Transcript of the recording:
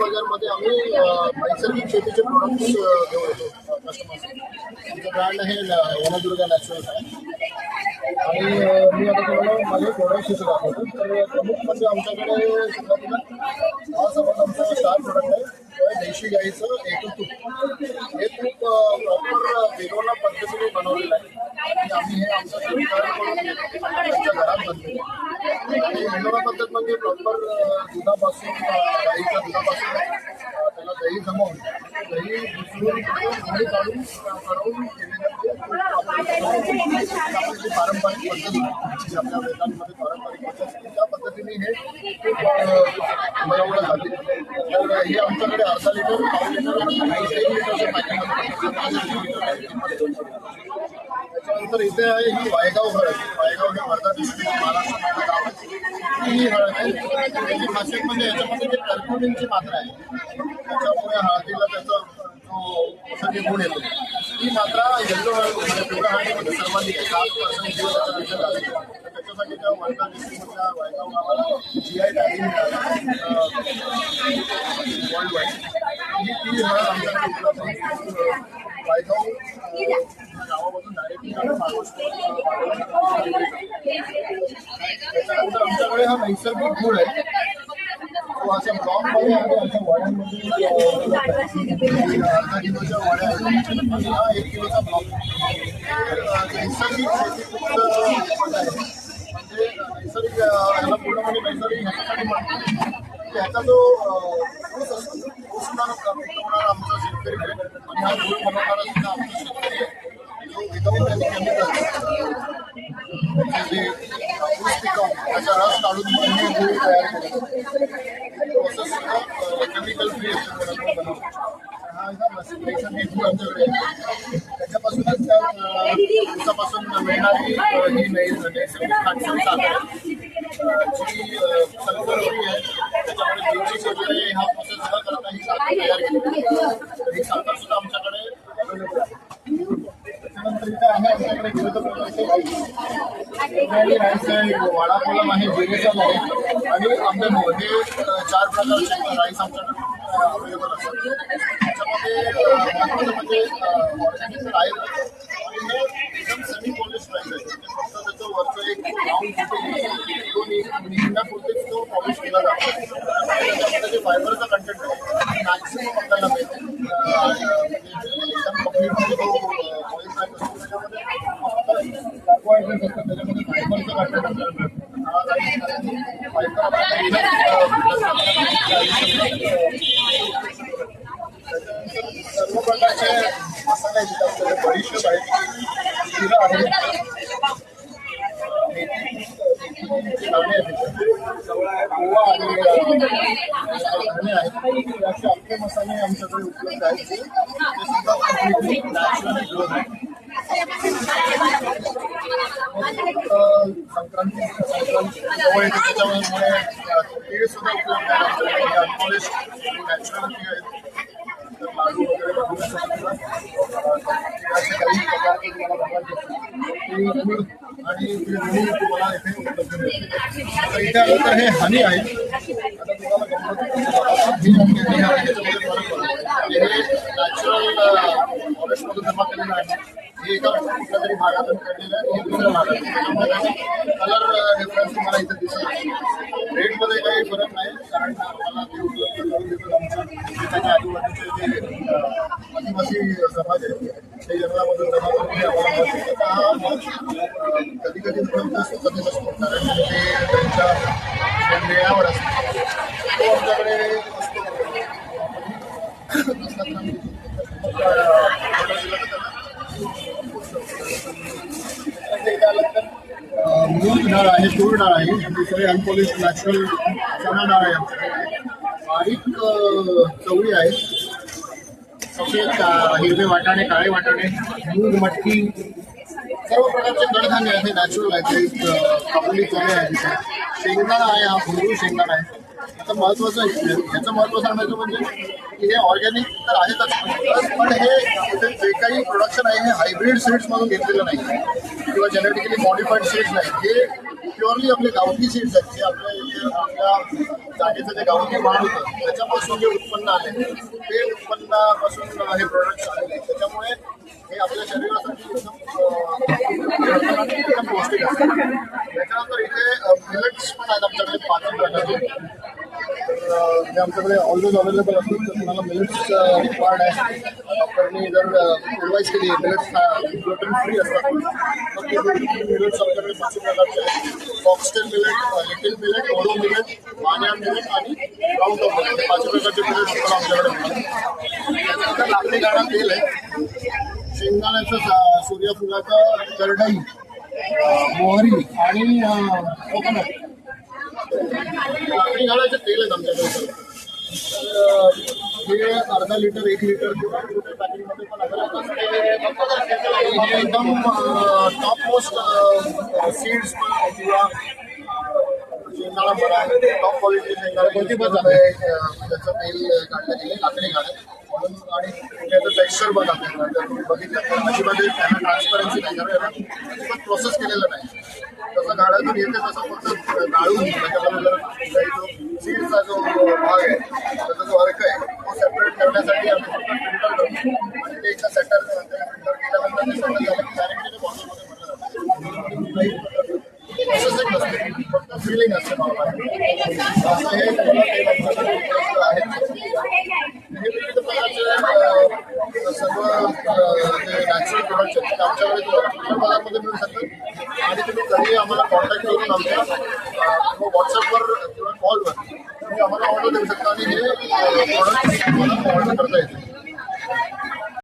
बाजारमध्ये आम्ही नैसर्गिक शेतीचे प्रोडक्ट्स घेऊन येतो कस्टमर्स. आमचं ब्रँड आहे वनदुर्गा नॅचरल्स आहे. आणि मी आता तुम्हाला माझे प्रोडक्ट इथे दाखवतो. तर प्रमुख म्हणजे आमच्याकडे सुरुवातीला हा समज आमचा स्टार प्रोडक्ट आहे, देशी गाईचं A2 तूप. हे तूप प्रॉपर वेगवेगळ्या पद्धतीने बनवलेलं आहे आणि आम्ही हे आमच्या त्यांच्या घरात बनतो. आणि वेगवेगळ्या पद्धत म्हणजे प्रॉपर दुधापासून गाईच्या दुधापासून त्याला दही जमवून दही दुसरून दही काढून आपली पारंपरिक पद्धत जी आपल्या वेदांमध्ये पारंपरिक पद्धत त्या पद्धतीने हे खूप बनवलं जाते. तर हे आमच्याकडे अर्धा लिटर, पाव लिटर आणि 1 लिटरच्या पॅकिंगमध्ये. त्याच्यानंतर इथे आहे ही वायगाव हळद. वायगाव हे वर्धा डिस्ट्रिक्ट महाराष्ट्रामध्ये गाव आहे. ही हळद आहे. त्याची खासियत म्हणजे याच्यामध्ये जे टर्क्युमिनची मात्रा आहे त्याच्यामुळे हळदीला त्याचा जो औषधी गुण येतो ही मात्रा येल्लो हळद म्हणजे पिवळ्या हळदीमध्ये सर्वाधिक 7% जीव त्याच्यापेक्षा जास्त. त्याच्यासाठी त्या वर्धा डिस्ट्रिक्टमधल्या वायगाव गावाला GI टॅगिंग वर्ल्ड वाईड. ही हळद आमच्याकडे उपलब्ध आहे. वायगाव गावामधून डायरेक्टली त्याच्यानंतर आमच्याकडे हा नैसर्गिक गुळ आहे. तो अशा ब्लॉकमध्ये आणि अशा वड्यांमध्ये अर्धा किलोच्या वड्या आहेत आणि हा 1 किलोचा ब्लॉक. नैसर्गिक शेती आहे म्हणजे नैसर्गिक याला पूर्णपणे नैसर्गिक ह्याच्यासाठी म्हणतो की ह्याचा जो ऊस असतो ऊस पिकवणारा आमचा शेतकरी आहे आणि हा गुळ बनवणारा सुद्धा आमचा शेतकरी आहे जो विदाऊट त्यांनी केमिकल जे ऊस पिकवून त्याचा रस काढून हे गुळ तयार केला प्रोसेस सुद्धा केमिकल फ्री बनवतो. हा हे गुळ आमच्याकडे त्याच्यापासूनच त्या ऊसापासून मिळणारी ही नैसर्गिक खाटसण साखर जी सल्फर फ्री आहे. त्याच्यामध्ये ब्लिचिंग वगैरे हा प्रोसेस सुद्धा करता ही साखर तयार केली. ही साखर सुद्धा आमच्याकडे अवेलेबल आहे. त्याच्यानंतर इथे आहे आमच्याकडे विविध प्रकारचे राईस आहे, वाडा कोलम आहे, जिरेसाल आहे आणि आंबेमोहर हे 4 प्रकारचे राईस आमच्याकडे अवेलेबल असतात. त्याच्यामध्ये महत्त्वाचं म्हणजे ऑर्गॅनिक आहे आणि हे एकदम सेमी पॉलिश राईस आहे. फक्त त्याचं वरचं एक राऊंड तो निघण्यापुरतेच तो पॉलिश केला जातो. त्याच्यामध्ये जे फायबरचा कंटेंट आहे मॅक्सिमम आपल्याला मिळते. एकदम कम्प्लीटली तो ऑइल टाईप असतो. त्याच्यामध्ये कार्बोहायड्रेट असतात, त्याच्यामध्ये फायबरचं कंटेंट आपल्याला मिळतं. फायबर सर्व प्रकारचे मसाले आहेत आपल्याकडे. बडीशेप आहे, जिरं आहे, मेथीचे दाणे आहेत, ओवा आहे, धणे आहेत. असे अख्खे मसाले आमच्याकडे उपलब्ध आहेत ते सुद्धा कम्प्लिटली नॅचरली ग्रोथ आहे. संक्रांती जवळ येते त्याच्यामुळे तीळ सुद्धा उपलब्ध आहे. अनपॉलिश नॅचरल टी आहेत. लाडू वगैरे बनवण्यासाठी तिळाचे काही प्रकारचे तुम्हाला बनवायचे आणि दोन्ही तुम्हाला इथे उपलब्ध मिळते. तर इथे आलं तर हे हनी आहे. आता तुम्हाला त्याच्यामध्ये फरक पडतो. हे नॅचरल फॉरेस्टमधून जमा केलेलं आहे. हे एका कुठल्या तरी भागातून काढलेलं आहे, हे दुसऱ्या भागातून. कलर डिफरन्स तुम्हाला इथे दिसेल. रेटमध्ये काही फरक नाही कारण मला ते उपलब्ध करून देतो आमच्या त्याच्या आजूबाजूचे जे आदिवासी समाज आहे ते जंगलामधून जमा करून कधी कधी उपलब्ध असतो, कधी नसतो कारण ते त्यांच्या मेळावर असतो. तो आमच्याकडे असतो. मूग डाळ आहे, तूर डाळ आहे, दुसरे अनपॉलिश नॅचरल चणा डाळ आहे आमच्याकडे. बारीक चवळी आहे, सफेद हिरवे वाटाणे, काळे वाटाणे, मूग, मटकी, सर्व प्रकारचे कडधान्य आहे. नॅचरल आहे ते. काबुली चणे आहे तिथे. शेंगदाणा आहे, हा भुरळी शेंगदाणा आहे. आता महत्वाचं ह्याचं महत्व सांगायचं म्हणजे की हे ऑर्गॅनिक तर आहेतच, पण हे इथे जे काही प्रोडक्शन आहे हे हायब्रिड सीड्स मधून घेतलेलं नाही किंवा जेनेटिकली मॉडिफाईड सीड्स नाही. हे प्युअरली आपले गावठी सीड्स आहेत, जे आपल्या इथे आपल्या जागेचं जे गावठी माल होतं त्याच्यापासून जे उत्पन्न आले ते उत्पन्नापासून हे प्रोडक्ट्स आलेले आहेत. त्याच्यामुळे हे आपल्या शरीरासाठी एकदम पौष्टिक असतात. त्याच्यानंतर इथे मिलेट्स पण आहेत आमच्याकडे 5 प्रकारचे. जे आमच्याकडे ऑलवेज अवेलेबल असतात. तर तुम्हाला मिलेट्स रिक्वायर्ड आहे, डॉक्टरनी जर ॲडवाईस केली मिलेट्स ग्लुटेन फ्री असतात, तर ते मिलेट्स आमच्याकडे 5 प्रकारचे आहेत. फॉक्सटेल मिलेट, लिटिल मिलेट, ओरो मिलेट, पाण्याम मिलेट आणि राऊंड ऑफ मिलेट, हे 5 प्रकारचे मिलेट्स पण आमच्याकडे मिळतात. त्याच्यानंतर लाकडी गाणा तेल आहे, शेंगदाण्याचं, सूर्यफुलाचा करडई, मोहरी आणि कोकोनट. लाकडी गाळाचे तेल आहेत आमच्याकडे. हे अर्धा लिटर 1 लिटर किंवा पॅकिंगमध्ये पण अवेलेबल असते. हे एकदम टॉप मोस्ट सीड्स किंवा शेंगाळा म्हणा, टॉप क्वालिटी शेंगाळा कोणती पण आहे त्याचं तेल काढलं गेले लाकडी गाळे म्हणून. आणि त्याचं टेक्स्चर बघा आपल्याला जर तुम्ही बघितलं तर अजिबात त्यांना ट्रान्सपरन्सी नाही, कारण याला अजिबात प्रोसेस केलेलं नाही. तसं गाळ्यातून येते तसं फक्त गाळून त्याच्यामध्ये जो सीडचा जो भाग आहे त्याचा जो अर्क आहे तो सेपरेट करण्यासाठी आम्ही फक्त फिल्टर करतो आणि ते एका सेटर फिल्टर केल्यानंतर ते सेटल झालं की डायरेक्टली बॉटलमध्ये भरलं जातं. प्रोसेसिंग नसते, फक्त फिलिंग असते नॉर्मल. असं हे हे विविध प्रकारचे सर्व जे नॅचरल प्रोडक्ट्स आहेत ते आमच्याकडे कुठल्या बाजारमध्ये मिळू शकतात. आणि तुम्ही कधी आम्हाला कॉन्टॅक्ट करून आमच्या किंवा व्हॉट्सअपवर किंवा कॉलवर तुम्ही आम्हाला ऑर्डर देऊ शकता आणि हे प्रोडक्ट तुम्हाला ऑर्डर करता येते.